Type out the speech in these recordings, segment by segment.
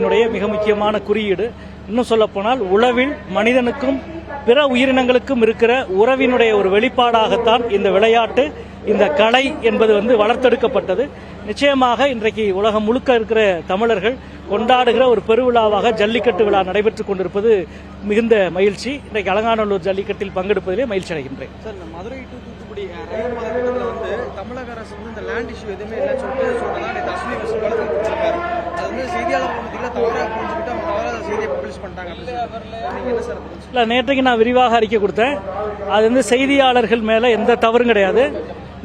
போராட்டத்தினுடைய மிக முக்கியமான குறியீடு. இன்னும் சொல்லப்போனால் உளவில் மனிதனுக்கும் பிற உயிரினங்களுக்கும் இருக்கிற உறவினுடைய ஒரு வெளிப்பாடாகத்தான் இந்த விளையாட்டு, இந்த கலை என்பது வளர்த்தெடுக்கப்பட்டது. நிச்சயமாக இன்றைக்கு உலகம் முழுக்க இருக்கிற தமிழர்கள் கொண்டாடுகிற ஒரு பெருவிழாவாக ஜல்லிக்கட்டு விழா நடைபெற்றுக் கொண்டிருப்பது மிகுந்த மகிழ்ச்சி. இன்றைக்கு அலங்காநல்லூர் ஜல்லிக்கட்டில் பங்கெடுப்பதிலே மகிழ்ச்சி அடைகின்றேன். மதுரை டு தூத்துக்குடி ரயில் பாதை திட்டத்தில் தமிழக அரசு இந்த லேண்ட் இஷ்யூ எதுவுமே இல்லைன்னு சொல்லிட்டு அஸ்வினி வழக்கு கொடுத்திருக்காரு. அது செய்தியாளர் மத்தியில் தவறாக புரிஞ்சுக்கிட்டு அவங்க தவறாக செய்தியை பப்ளிஷ் பண்ணிட்டாங்க. இல்லை, நேற்றைக்கு நான் விரிவாக அறிக்கை கொடுத்தேன். அது செய்தியாளர்கள் மேலே எந்த தவறும் கிடையாது.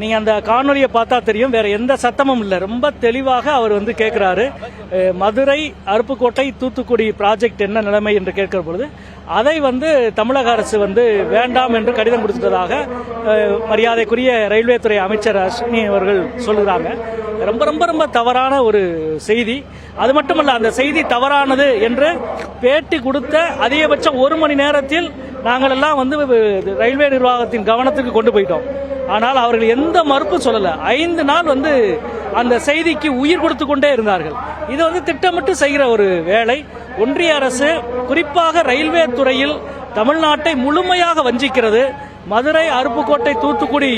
நீங்கள் அந்த காணொலியை பார்த்தா தெரியும், வேற எந்த சத்தமும் இல்லை. ரொம்ப தெளிவாக அவர் கேட்கிறாரு, மதுரை அருப்புக்கோட்டை தூத்துக்குடி ப்ராஜெக்ட் என்ன நிலைமை என்று கேட்கிற பொழுது அதை தமிழக அரசு வேண்டாம் என்று கடிதம் கொடுத்ததாக மரியாதைக்குரிய ரயில்வே துறை அமைச்சர் அஸ்வினி அவர்கள் சொல்லுறாங்க. ரொம்ப ரொம்ப ரொம்ப தவறான ஒரு செய்தி. அது மட்டுமல்ல, அந்த செய்தி தவறானது என்று பேட்டி கொடுத்த அதிகபட்சம் 1 மணி நேரத்தில் நாங்கள் எல்லாம் ரயில்வே நிர்வாகத்தின் கவனத்துக்கு கொண்டு போயிட்டோம். ஆனால் அவர்கள் எந்த மறுப்பும் சொல்லல. 5 நாள் அந்த செய்திக்கு உயிர் கொடுத்து கொண்டே இருந்தார்கள். இது திட்டமிட்டு செய்கிற ஒரு வேலை. ஒன்றிய அரசு குறிப்பாக ரயில்வே துறையில் தமிழ்நாட்டை முழுமையாக வஞ்சிக்கிறது. மதுரை அருப்புக்கோட்டை தூத்துக்குடி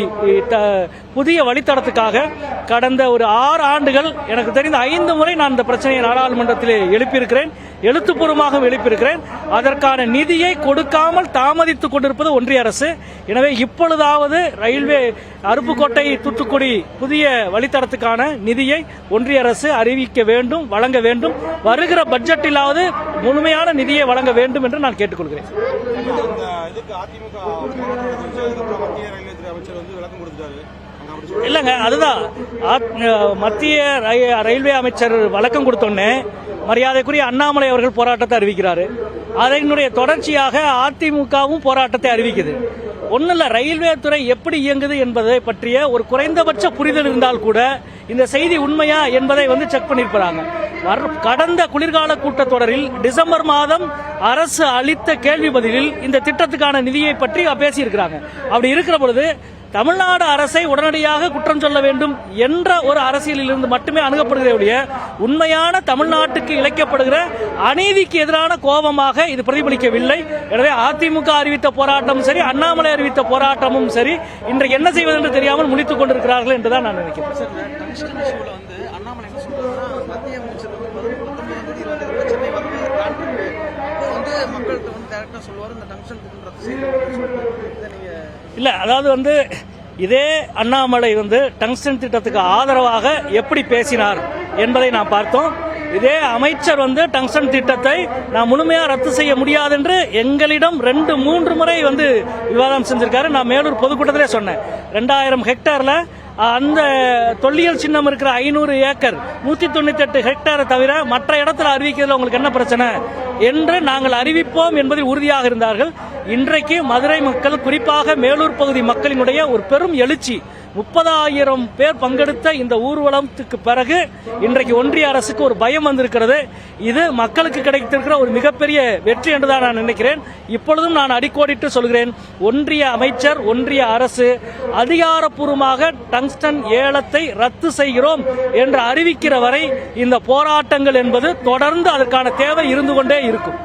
புதிய வழித்தடத்துக்காக கடந்த ஒரு 6 ஆண்டுகள் எனக்கு தெரிந்த 5 முறை நான் இந்த பிரச்சனையை நாடாளுமன்றத்தில் எழுப்பியிருக்கிறேன், எழுத்துப்பூர்வமாக எழுப்பியிருக்கிறேன். அதற்கான நிதியை கொடுக்காமல் தாமதித்துக் கொண்டிருப்பது ஒன்றிய அரசு. எனவே இப்பொழுதாவது ரயில்வே அருப்புக்கோட்டை தூத்துக்குடி புதிய வழித்தடத்துக்கான நிதியை ஒன்றிய அரசு அறிவிக்க வேண்டும், வழங்க வேண்டும். வருகிற பட்ஜெட்டிலாவது முழுமையான நிதியை வழங்க வேண்டும் என்று நான் கேட்டுக்கொள்கிறேன். இல்லங்க, அதுதான் மத்திய ரயில்வே அமைச்சர் வழக்கம் கொடுத்தோன்னே மரியாதைக்குரிய அண்ணாமலை அவர்கள் போராட்டத்தை அறிவிக்கிறாரு. அதனுடைய தொடர்ச்சியாக அதிமுகவும் போராட்டத்தை அறிவிக்குது. ஒன்னும் இல்ல, ரயில்வே துறை எப்படி இயங்குது என்பதை பற்றிய ஒரு குறைந்தபட்ச புரிதல் இருந்தால் கூட இந்த செய்தி உண்மையா என்பதை செக் பண்ணிருப்பாங்க. கடந்த குளிர்கால கூட்டத்தொடரில் டிசம்பர் மாதம் அரசு அளித்த கேள்வி பதிலில் இந்த திட்டத்துக்கான நிதியை பற்றி பேசியிருக்கிறாங்க. அப்படி இருக்கிற பொழுது தமிழ்நாடு அரசை உடனடியாக குற்றம் சொல்ல வேண்டும் என்ற ஒரு அரசியலில் இருந்து மட்டுமே அணுகப்படுகிற உண்மையான தமிழ்நாட்டுக்கு இழைக்கப்படுகிற அநீதிக்கு எதிரான கோபமாக இது பிரதிபலிக்கவில்லை. எனவே அதிமுக அறிவித்த போராட்டமும் சரி, அண்ணாமலை அறிவித்த போராட்டமும் சரி, இன்றைக்கு என்ன செய்வது என்று தெரியாமல் முழித்துக் கொண்டிருக்கிறார்கள் என்றுதான் நான் நினைக்கிறேன். இல்ல, அதாவது இதே அண்ணாமலை டங்ஸ்டன் திட்டத்துக்கு ஆதரவாக எப்படி பேசினார் என்பதை நாம் பார்த்தோம். இதே அமைச்சர் டங்ஸ்டன் திட்டத்தை நான் முழுமையா ரத்து செய்ய முடியாது என்று எங்களிடம் 2-3 முறை விவாதம் செஞ்சிருக்காரு. நான் மேலூர் பொதுக்கூட்டத்திலே சொன்னேன், 2000 ஹெக்டேர்ல அந்த தொல்லியல் சின்னம் இருக்கிற 500 ஏக்கர் 198 ஹெக்டேரை தவிர மற்ற இடத்துல அறிவிக்கிறதுல உங்களுக்கு என்ன பிரச்சனை என்று நாங்கள் அறிவிப்போம் என்பதில் உறுதியாக இருந்தார்கள். இன்றைக்கு மதுரை மக்கள், குறிப்பாக மேலூர் பகுதி மக்களினுடைய ஒரு பெரும் எழுச்சி, 30,000 பேர் பங்கெடுத்த இந்த ஊர்வலத்துக்கு பிறகு இன்றைக்கு ஒன்றிய அரசுக்கு ஒரு பயம் வந்திருக்கிறது. இது மக்களுக்கு கிடைத்திருக்கிற ஒரு மிகப்பெரிய வெற்றி என்றுதான் நான் நினைக்கிறேன். இப்பொழுதும் நான் அடிக்கோடிட்டு சொல்கிறேன், ஒன்றிய அமைச்சர், ஒன்றிய அரசு அதிகாரப்பூர்வமாக டங்ஸ்டன் ஏலத்தை ரத்து செய்கிறோம் என்று அறிவிக்கிற வரை இந்த போராட்டங்கள் என்பது தொடர்ந்து அதற்கான தேவை இருந்து கொண்டே இருக்கும்.